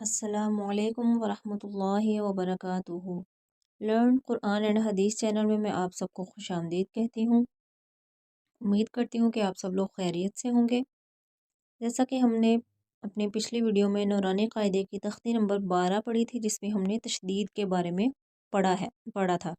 अस्सलामु अलैकुम वरहमतुल्लाहि वबरकातुहू। लर्न कुरान एंड हदीस चैनल में मैं आप सबको खुशामदीद कहती हूँ। उम्मीद करती हूँ कि आप सब लोग खैरियत से होंगे। जैसा कि हमने अपनी पिछली वीडियो में नूरानी कायदे की तख्ती नंबर 12 पढ़ी थी, जिसमें हमने तशदीद के बारे में पढ़ा था।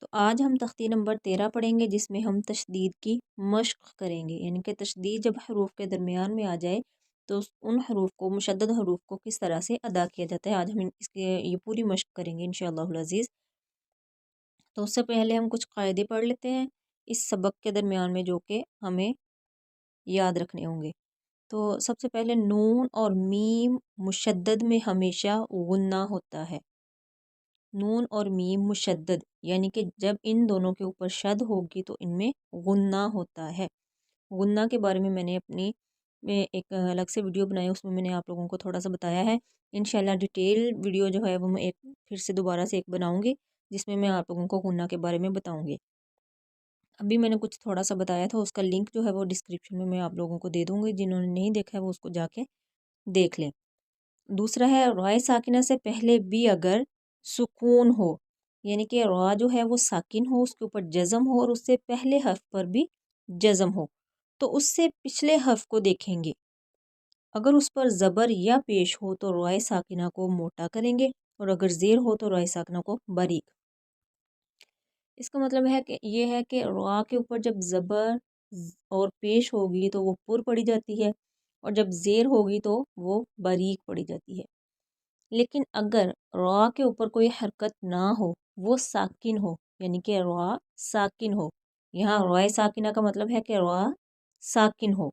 तो आज हम तख्ती नंबर 13 पढ़ेंगे, जिसमें हम तशदीद की मश्क करेंगे। यानी कि तशदीद जब हरूफ के दरमियान में आ जाए तो उन हरूफ को, मुशद्दद हरूफ को किस तरह से अदा किया जाता है, आज हम इसके ये पूरी मश्क करेंगे इंशाअल्लाहुल अज़ीज़। तो उससे पहले हम कुछ कायदे पढ़ लेते हैं इस सबक के दरमियान में, जो कि हमें याद रखने होंगे। तो सबसे पहले नून और मीम मुशद्दद में हमेशा गुन्ना होता है। नून और मीम मुशद्दद यानी कि जब इन दोनों के ऊपर शद होगी तो इनमें गुन्ना होता है। गुन्ना के बारे में मैंने अपनी में एक अलग से वीडियो बनाई, उसमें मैंने आप लोगों को थोड़ा सा बताया है। इंशाल्लाह डिटेल वीडियो जो है वो मैं एक फिर से दोबारा से एक बनाऊंगी, जिसमें मैं आप लोगों को गुन्ना के बारे में बताऊंगी। अभी मैंने कुछ थोड़ा सा बताया था, उसका लिंक जो है वो डिस्क्रिप्शन में मैं आप लोगों को दे दूँगी। जिन्होंने नहीं देखा है वो उसको जाके देख लें। दूसरा है रॉय साकिना से पहले भी अगर सुकून हो, यानी कि रॉ जो है वो साकिन हो, उसके ऊपर जज़म हो और उससे पहले हर्फ पर भी जज़म हो, तो उससे पिछले हर्फ को देखेंगे। अगर उस पर ज़बर या पेश हो तो रॉय साकिना को मोटा करेंगे, और अगर ज़ेर हो तो रॉय साकिना को बारीक। इसका मतलब है कि ये है कि रॉ के ऊपर जब ज़बर और पेश होगी तो वो पुर पड़ी जाती है, और जब ज़ेर होगी तो वो बारीक पड़ी जाती है। लेकिन अगर रॉ के ऊपर कोई हरकत ना हो, वो साकिन हो, यानी कि रॉ साकिन हो, यहाँ रॉय साकिना का मतलब है कि रॉ साकिन हो,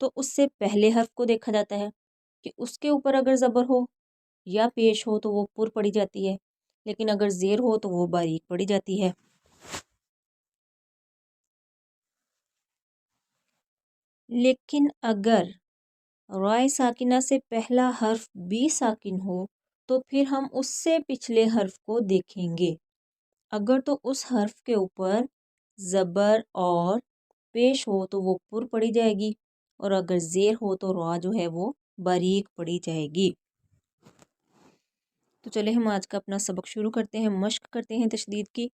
तो उससे पहले हर्फ को देखा जाता है कि उसके ऊपर अगर ज़बर हो या पेश हो तो वो पुर पड़ी जाती है, लेकिन अगर ज़ेर हो तो वो बारीक पड़ी जाती है। लेकिन अगर रॉय साकिना से पहला हर्फ भी साकिन हो तो फिर हम उससे पिछले हर्फ को देखेंगे। अगर तो उस हर्फ के ऊपर ज़बर और पेश हो तो वो पुर पड़ी जाएगी, और अगर ज़ेर हो तो रॉ जो है वो बारीक पड़ी जाएगी। तो चले हम आज का अपना सबक शुरू करते हैं, मश्क करते हैं तशदीद की।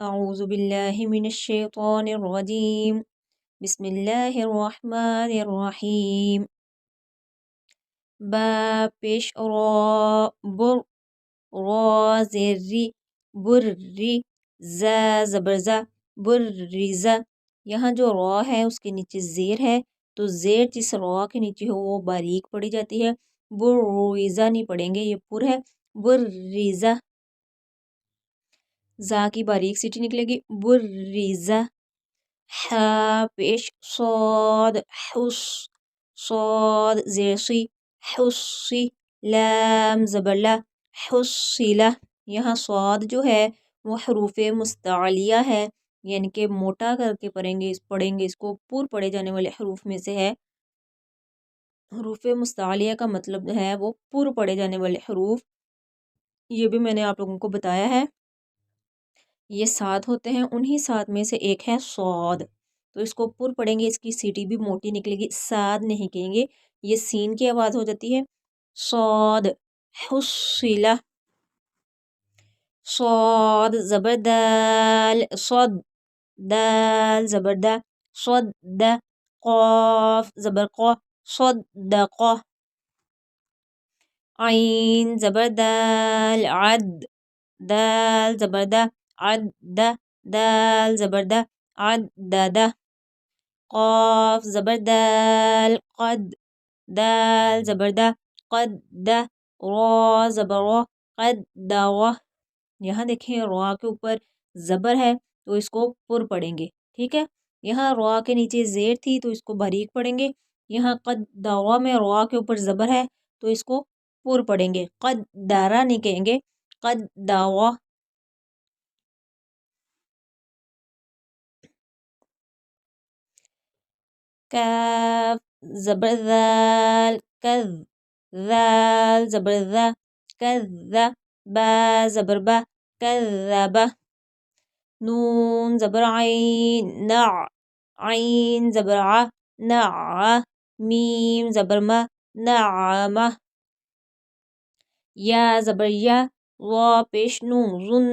अऊज़ु बिल्लाहि मिनश शैतानिर रजीम, बिस्मिल्लाहिर रहमानिर रहीम। बा पेश रॉ बुर, रॉ ज़ेरी बुर्री, ज़ा ज़बर ज़ा बुर्रिज़ा। यहाँ जो रॉ है उसके नीचे ज़ेर है, तो ज़ेर जिस रॉ के नीचे हो वो बारीक पड़ी जाती है। बुर्रिज़ा नहीं पढ़ेंगे, ये पुर है। बुर्रिज़ा, ज़ा की बारीक सीटी निकलेगी। बुर्रिज़ा। हा पेश सौद हुस, सौद ज़ेसी हुस्सी, लाम ज़बर ला हुस्सिला। यहाँ स्वाद जो है वो हरूफ मुस्तालिया है, यानी कि मोटा करके पढ़ेंगे इसको। पुर पढ़े जाने वाले हरूफ में से है। हरूफ मुस्तालिया का मतलब है वो पुर पढ़े जाने वाले हरूफ। ये भी मैंने आप लोगों को बताया है। ये 7 होते हैं, उन्हीं 7 में से एक है सौद। तो इसको पुर पढ़ेंगे, इसकी सीटी भी मोटी निकलेगी, साद नहीं कहेंगे, ये सीन की आवाज़ हो जाती है। सौद हुस्सिला। सौद ज़बर दाल, सौद दाल ज़बर दा, सौद दा। क़ाफ ज़बर क़, सद्दक़। आइन ज़बर दाल, अद, दाल ज़बर दा, अद्दा, दाल ज़बर दा, अद्ददा। क़ाफ ज़बर दाल, क़द, दाल ज़बर दा, क़द्दा। Raw ज़बर raw, क़द्दर। यहाँ देखें रॉ के ऊपर ज़बर है तो इसको पुर पढ़ेंगे, ठीक है। यहाँ रॉ के नीचे ज़ेर थी तो इसको बारीक पढ़ेंगे। यहाँ क़द्दर में रॉ के ऊपर ज़बर है तो इसको पुर पढ़ेंगे। क़द्दरा नहीं कहेंगे, क़द्दर। काफ ज़बर ज़ाल, कज़, ज़ाल ज़बर ज़ा, कज़्ज़ा। बा ज़बर बा, कज़्ज़बा। नून ज़बर आइन, नअ, आइन ज़बर आ, नअ। मीम ज़बर मा, नअमा। या ज़बर या, वा पेश नू, ज़ुन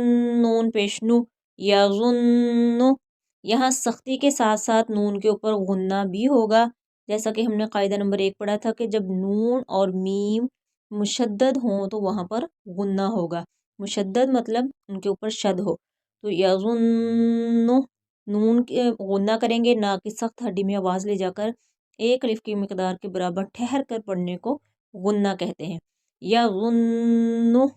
नून पेश नू, या ज़ुन्नु। यहाँ सख्ती के साथ साथ नून के ऊपर गुन्ना भी होगा, जैसा कि हमने कायदा नंबर 1 पढ़ा था कि जब नून और मीम मुशद्दद हों तो वहाँ पर गुन्ना होगा। मुशद्दद मतलब उनके ऊपर शद हो। तो यज़ुन्नु, नून के गुन्ना करेंगे, ना कि सख्त हड्डी में आवाज़ ले जाकर एक अलिफ की मिकदार के बराबर ठहर कर पढ़ने को गुन्ना कहते हैं। यज़ुन्नु,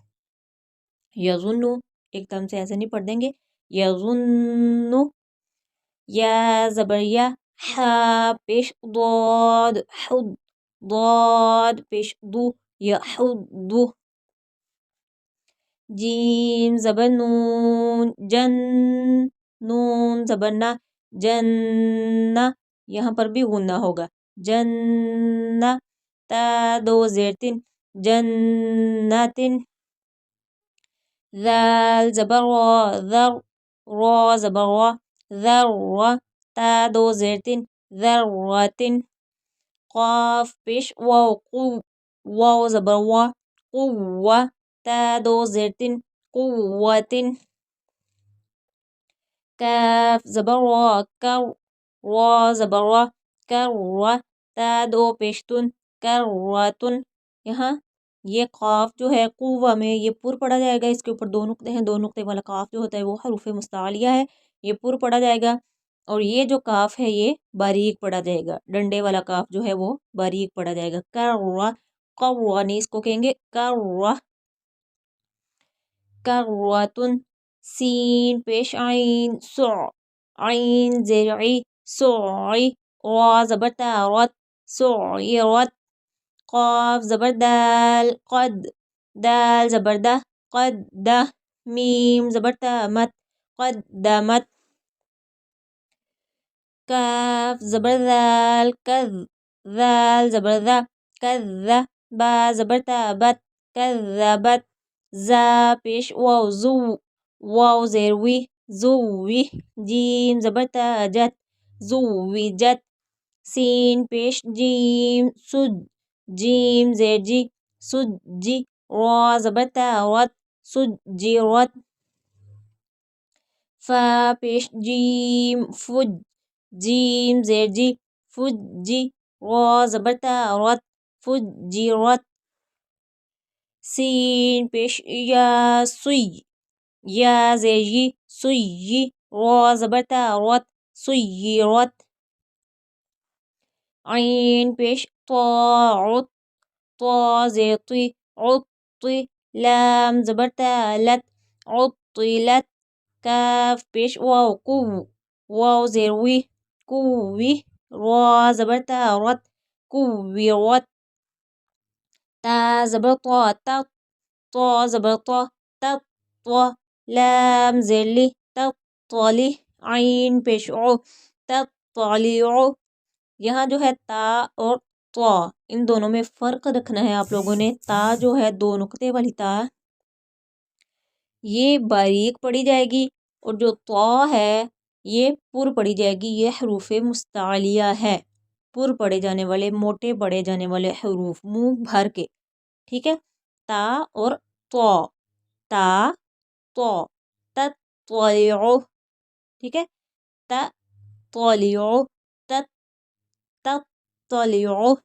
यज़ुन्नु एकदम से ऐसे नहीं पढ़ देंगे। यज़ुन्नु, या ज़बर या, हा पेश ضاد, हुद, ضاد पेश दू, यहुद्दु। जीम ज़बर नून, जन, नून ज़बर ना, जन्ना, यहाँ पर भी गुन्ना होगा। जन्ना, ता दो ज़ेर तिन, जन्नतिन। ज़ाल ज़बर वा, ज़र, रा ज़बर वा, ज़र्रा, ता दो ज़ेर तिन, ज़र्रतिन। क़ाफ पेश वाव, क़ु, वाव ज़बर वा, क़ुव्वा, ता दो ज़ेर तिन, क़ुव्वतिन। काफ ज़बर वा, कर, रा ज़बर वा, कर्रा, ता दो पेशतुन, कर्रतुन। यहाँ ये काफ जो है कुव्वा में ये पुर पढ़ा जाएगा। इसके ऊपर दो नुक्ते हैं, दो नुक्ते वाला काफ जो होता है वो हरूफ मुस्तालिया है, ये पुर पढ़ा जाएगा। और ये जो काफ है ये बारीक पढ़ा जाएगा, डंडे वाला काफ जो है वो बारीक पढ़ा जाएगा। कर्रा, कर्रा नहीं इसको कहेंगे, कर्रा, कर्रतुन। सीन पेश आइन, सु, आइन ज़ेर ई, सुई, रा ज़बर ता, रत, सुइरत। क़ाफ ज़बर दाल, क़द, दाल ज़बर दा, क़द्दा। मीम ज़बर ता, मत, क़द्दमत। काफ ज़बर ज़ाल, कज़, ज़ाल ज़बर ज़ा, कज़्ज़ा। बा ज़बर ता, बत, कज़्ज़बत। ज़ा पेश वाव, ज़ू, वाव ज़ेर वी, ज़ुव्वी। जीम ज़बर ता, जत, ज़ुव्विजत। सीन पेश जीम, सुज, जीम ज़ेर जी, सुज्जी। रा ज़बर ता, रत, सुज्जिरत। फा पेश जीम, फुज, जीम ज़ेर जी, फुज्जी। रा ज़बर ता, रत, फुज्जिरत। सीन पेश या, सुई, या ज़ेर यी, सुय्यी। रा ज़बर ता, रत, सुय्यिरत। आइन पेश ता, उत, ता ज़ेर ती, उत्ती। लाम ज़बर ता, लत, उत्तिलत। काफ पेश वाव, कुव, वाव ज़ेर वी, कुव्वी। रा ज़बर ता, रत, कुव्विरत। ता ज़बर ता, तत, ता ज़बर ता, तत्ता। लाम ज़ेर ली, तत्तली। आइन पेश ओ, तत्तलिउ। यहाँ जो है ता और ता, इन दोनों में फ़र्क रखना है आप लोगों ने। ता जो है दो नुक्ते वाली ता, ये बारीक पढ़ी जाएगी, और जो ता है ये पुर पढ़ी जाएगी। ये हरूफ मुस्तालिया है, पुर पढ़े जाने वाले, मोटे पढ़े जाने वाले हरूफ, मुंह भर के। ठीक है, ता और ता, ता, ता, तत्तलिउ। ठीक है, तत्तलिउ, तत्तलिउ।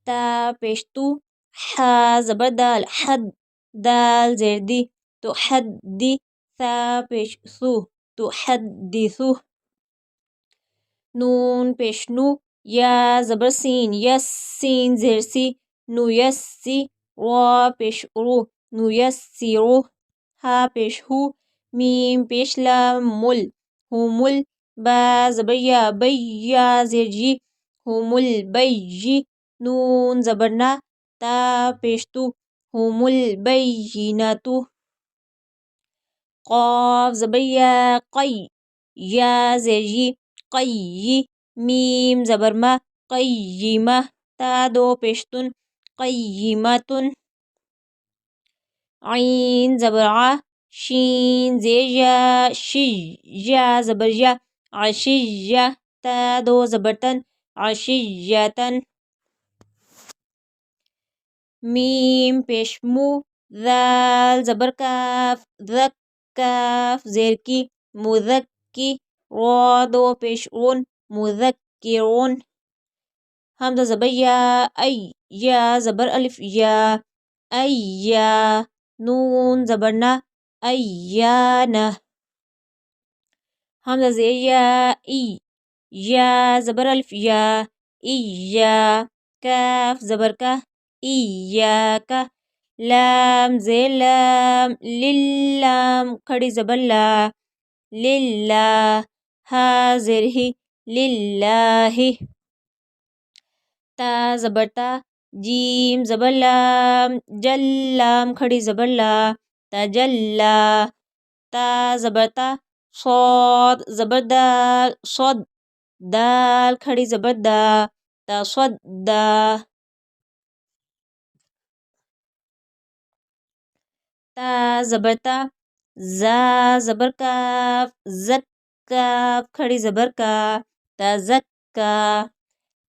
ता पेश तू, हा ज़बर दाल, हद, दाल ज़ेर दी, तो हद्दी। सा पेश सु, तो हद्दिसु। नून पेश नू, या ज़बर सीन, यस, सीन ज़ेर सी, नु यस्सी। रा पेश रू, नु यस्सिरु। हा पेश हू, मीम पेश लाम, मुल, हुमुल। बा ज़बर या, बैया ज़ेर जी, हुमुल बैय्यी। नून ज़बर ना, ता पेश तू, हुमुल बैय्यिनतु। क़ाफ ज़बर या, क़ई, या ज़ेर यी, क़य्यी। मीम ज़बर मा, क़य्यिमा। ता दो पेशतुन, क़य्यिमतुन। आइन ज़बर आ, शीन ज़ेर या, शिज, या ज़बर या, अशिय्या। ता दो ज़बर तन, अशिय्यतन। میم پیش مو، ذال زبر کاف، ذک کاف زیر کی، مذکی، را دو پیش اون، مذکرون. حمزہ زبر یا، ای یا زبر الف یا، ایا. نون زبر نا، ایانا. حمزہ زیر یا، ای یا زبر الف یا، ایا. کاف زبر کا، ایاکا. لام زیر لام، للام کھڑی زبر لا، للہ. ہا زیر ہی، للہ. تا زبر تا، جیم زبر لام، جلام کھڑی زبر لا، تجلا. تا زبر تا، صاد زبر دال، صد، دال کھڑی زبر دا، تصدا. تا زبر تا، زا زبر کاف، زک کاف کھڑی زبر کا، تزکا.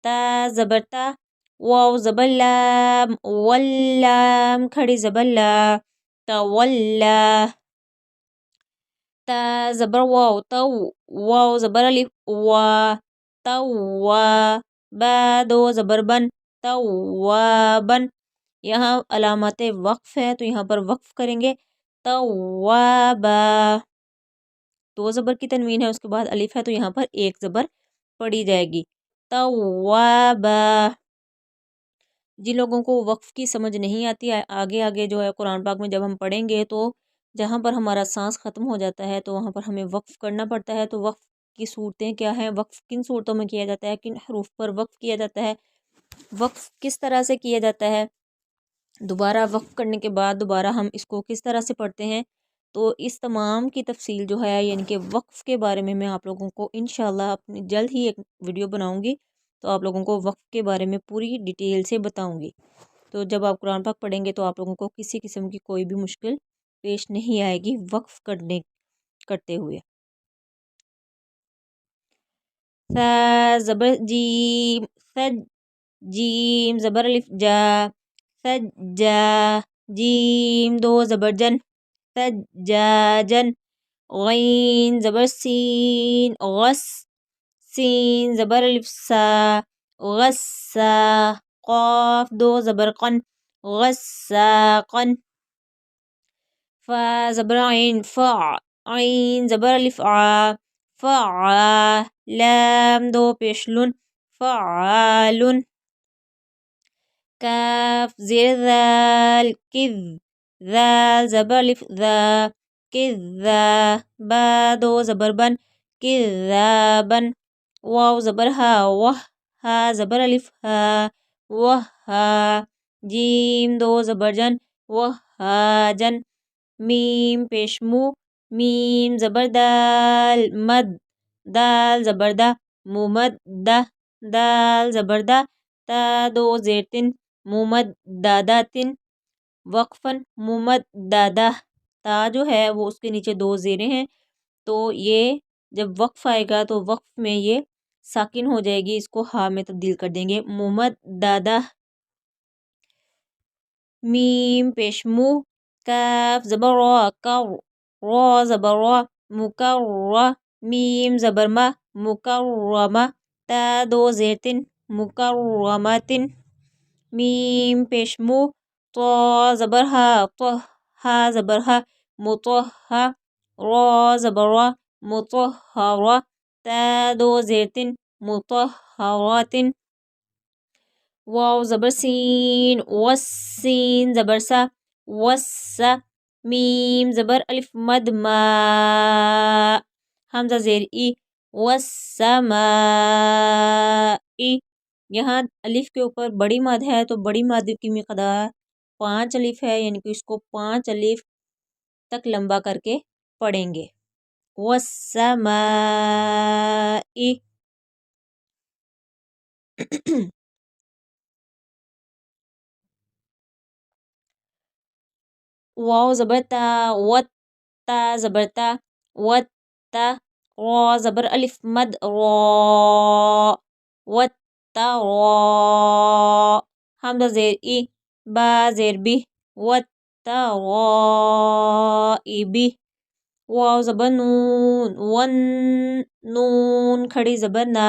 تا زبر تا، واو زبر لام، واللام کھڑی زبر لا، تولا. تا زبر واو، تو، واو زبر الف وا، توا. با دو زبر بن، توابن. یہاں علامات وقف ہے تو یہاں پر وقف کریں گے، توابا. دو زبر کی تنوین ہے، اس کے بعد الف ہے تو یہاں پر ایک زبر پڑی جائے گی، توابا. جن لوگوں کو وقف کی سمجھ نہیں آتی، آگے آگے جو ہے قرآن پاک میں جب ہم پڑھیں گے تو جہاں پر ہمارا سانس ختم ہو جاتا ہے تو وہاں پر ہمیں وقف کرنا پڑتا ہے. تو وقف کی صورتیں کیا ہیں، وقف کن صورتوں میں کیا جاتا ہے، کن حروف پر وقف کیا جاتا ہے، وقف کس طرح سے کیا جاتا ہے، دوبارہ وقف کرنے کے بعد دوبارہ ہم اس کو کس طرح سے پڑھتے ہیں. تو اس تمام کی تفصیل جو ہے یعنی کہ وقف کے بارے میں آپ لوگوں کو انشاءاللہ اپنی جلد ہی ایک ویڈیو بناؤں گی، تو آپ لوگوں کو وقف کے بارے میں پوری ڈیٹیل سے بتاؤں گی. تو جب آپ قرآن پاک پڑھیں گے تو آپ لوگوں کو کسی قسم کی کوئی بھی مشکل پیش نہیں آئے گی وقف کرتے ہوئے. ثا زبر جیم، ثج، جیم زبر الف جا، ثجا. جیم دو زبر جن، ثجاجن. غین زبر سین، غس، سین زبر الف سا، غسا. قاف دو زبر قن، غساقن. فا زبر عین، فع، عین زبر الف عا، فعا. لام دو پیش لن، فعالن. کاف زیر ذال، کذ، ذال زبر الف ذا، کذا. با دو زبر بن، کذابن. واو زبر ہا، وہ، ہا زبر الف ہا، وہا. جیم دو زبر جن، وہاجن. میم پیش مو، میم زبر دال، مد، دال زبر دا، ممدہ، دال زبر دا. تا دو زیر تن، ممدداتن، وقفاً ممددہ. تا جو ہے وہ اس کے نیچے دو زیریں ہیں، تو یہ جب وقف آئے گا تو وقف میں یہ ساکن ہو جائے گی، اس کو ہا میں تبدیل کر دیں گے، ممددہ. میم پیش مو، کاف زبر را، کر، را زبر را، مکرہ. میم زبر ما، مکرمہ. تا دو زیر تن، مکرمتن. میم پیش مو، طا زبر ہا، طہ، ہا زبر ہا، مطہہ. را زبر را، مطہرہ. تا دو زیر تن، مطہراتن. واو زبر سین، والسین زبر سا، وسا. میم زبر الف مد ما، حمزہ زیر ای، والسماء. یہاں الف کے اوپر بڑی مد ہے تو بڑی مد کی مقدار 5 الف ہے، یعنی کہ اس کو 5 الف تک لمبا کر کے پڑھیں گے، والسماء. واو زبر تا، وت، تا زبر تا، وت تا. را زبر الف مد را، وت تا را. حمزہ زیر ای، با زیر بی والترائب واو زبر نون ون نون کھڑی زبر نا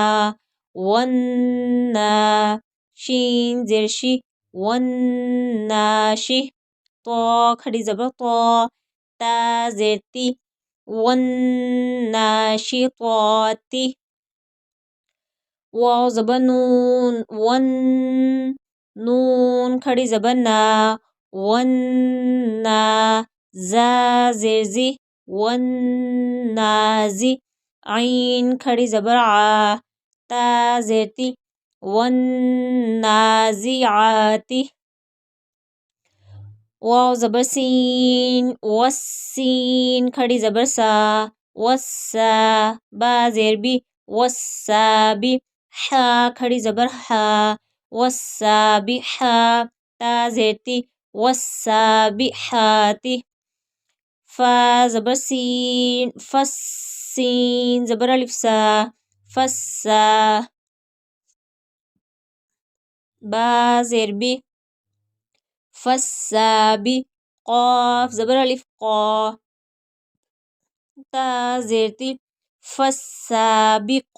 والنا شین زیر شی والناشی طا کھڑی زبر طا تا زیر تی والناشطات واو زبر نون ون نون کھڑی زبر نا والنا زا زیر زی والنازی عین کھڑی زبر عا تا زیر تی والنازعاتی واو زبر سین والسین کھڑی زبر سا والسا با زیر بی والسابی حا کھڑی زبر حا والسابحا تا زیر تی والسابحاتی فا زبر سین فس سین زبر الف سا فسا با زیر بی فسابی قاف زبر الف قا تا زیر تی فالسابقاتی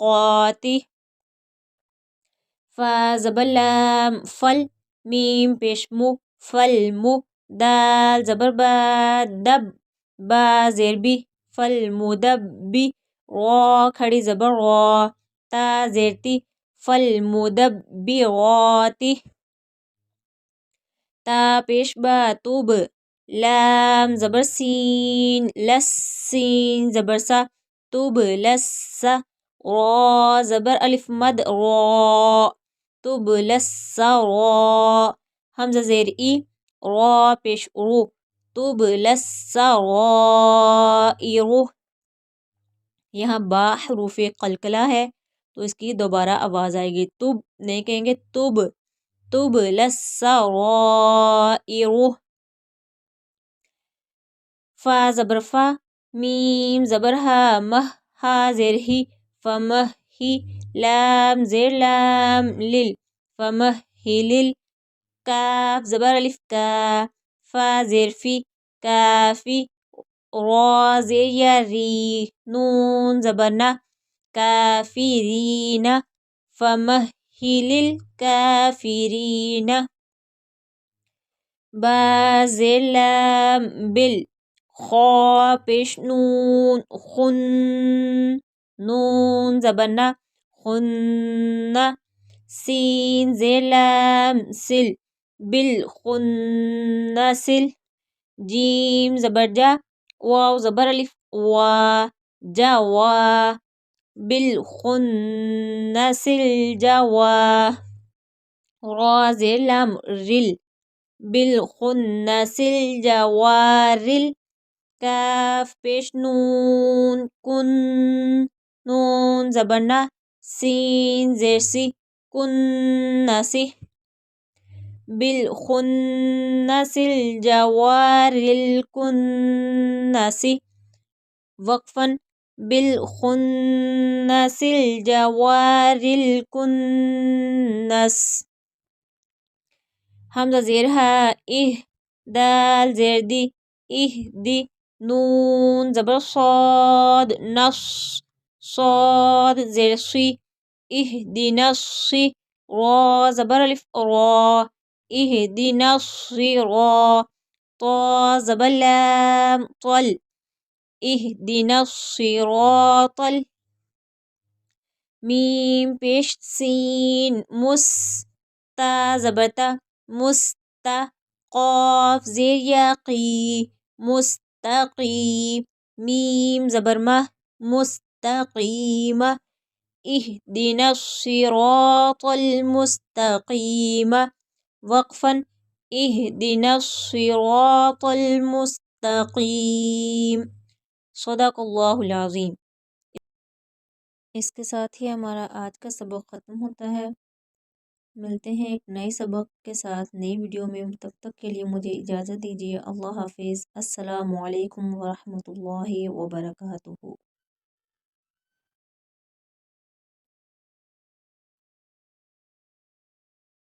فا زبر لام فل میم پیش مو فل مو دال زبر با دب با زیر بی فل مدبی را کھڑی زبر را تا زیر تی فل مدبراتی تا پیش با توب لام زبر سین لس سین زبر سا توب لسا را زبر الف مد را توب لسا را حمزہ زیر ای را پیش رو توب لسا را رو یہاں با حروف قلقلہ ہے تو اس کی دوبارہ آواز آئے گی توب نہیں کہیں گے توب توب للسرائر فا زبر فا میم زبر ہا مہ ہا زیر ہی فمہ ہی لام زیر لام لل فمہ ہی لل کاف زبر الف کا فا زیر فی کافی را زیر یا ری نون زبر نا کافرین فمهل الكافرین با زیر لام بل خا پیش نون خن نون زبر نا خن سین زیر لام سل بالخنسل جیم زبر جا واو زبر الف وا جا وا بالخنسل جوا را زیر لام رل بالخنسل جوارل کاف پیش نون کن نون زبر نا سین زیر سی کنسی بالخنس الجوار الكنس وقفا بالخنس الجوار الكنس حمزہ زیر ہا اہ دال زیر دی اہ دی نون زبر صاد نص صاد زیر صی اهدنا الصی را زبر الف را اهدنا الصراط طا زبر لام طل اهدنا الصراط میم پیش سین مس تا زبر تا مستا قاف زیر یاقی مستقی میم زبر ما مستقیم اهدنا الصراط المستقیم وقفا اهدنا الصراط المستقیم صدق اللہ العظیم۔ اس کے ساتھ ہی ہمارا آج کا سبق ختم ہوتا ہے۔ ملتے ہیں ایک نئے سبق کے ساتھ نئی ویڈیو میں، تب تک کے لیے مجھے اجازت دیجیے۔ اللہ حافظ۔ السلام علیکم ورحمۃ اللہ وبرکاتہ۔